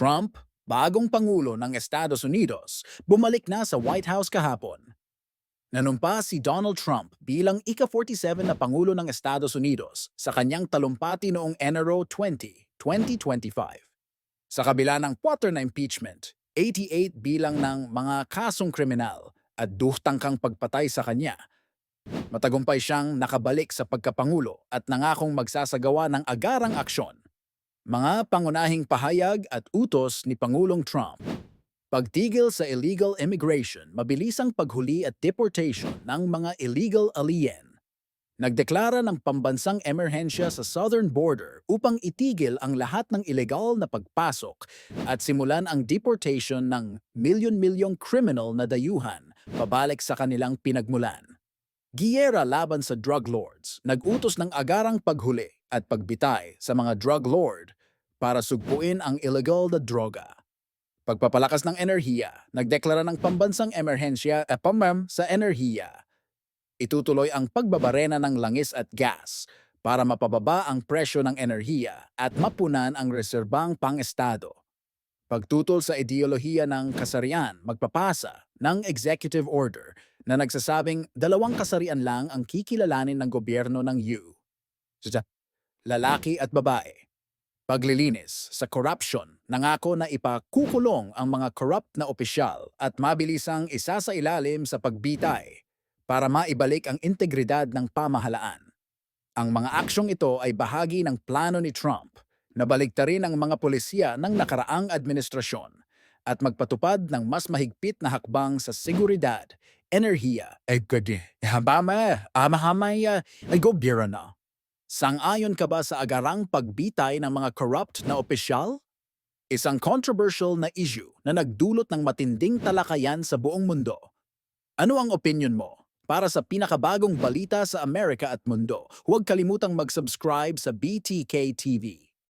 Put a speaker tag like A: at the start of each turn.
A: Trump, bagong Pangulo ng Estados Unidos, bumalik na sa White House kahapon. Nanumpa si Donald Trump bilang ika-47 na Pangulo ng Estados Unidos sa kanyang talumpati noong Enero 20, 2025. Sa kabila ng 4 na impeachment, 88 bilang ng mga kasong kriminal at duhtangkang pagpatay sa kanya, matagumpay siyang nakabalik sa pagkapangulo at nangakong magsasagawa ng agarang aksyon. Mga pangunahing pahayag at utos ni Pangulong Trump. Pagtigil sa illegal immigration, mabilisang paghuli at deportation ng mga illegal alien. Nagdeklara ng pambansang emerhensya sa southern border upang itigil ang lahat ng ilegal na pagpasok at simulan ang deportation ng milyon-milyong criminal na dayuhan pabalik sa kanilang pinagmulan. Giyera laban sa drug lords, nag-utos ng agarang paghuli at pagbitay sa mga drug lord para sugpuin ang illegal na droga. Pagpapalakas ng enerhiya, nagdeklara ng pambansang emerhensya sa enerhiya. Itutuloy ang pagbabarena ng langis at gas para mapababa ang presyo ng enerhiya at mapunan ang reserbang pang-estado. Pagtutol sa ideolohiya ng kasarian, magpapasa ng executive order na nagsasabing 2 kasarian lang ang kikilalanin ng gobyerno ng U. Lalaki at babae. Paglilinis sa corruption, nangako na ipakukulong ang mga corrupt na opisyal at mabilisang isasailalim sa pagbitay para maibalik ang integridad ng pamahalaan. Ang mga aksyong ito ay bahagi ng plano ni Trump na baliktarin ang mga pulisya ng nakaraang administrasyon at magpatupad ng mas mahigpit na hakbang sa seguridad, enerhiya, ay gobyerno. Sang-ayon ka ba sa agarang pagbitay ng mga corrupt na opisyal? Isang controversial na issue na nagdulot ng matinding talakayan sa buong mundo. Ano ang opinion mo? Para sa pinakabagong balita sa Amerika at mundo, huwag kalimutang mag-subscribe sa BTK TV.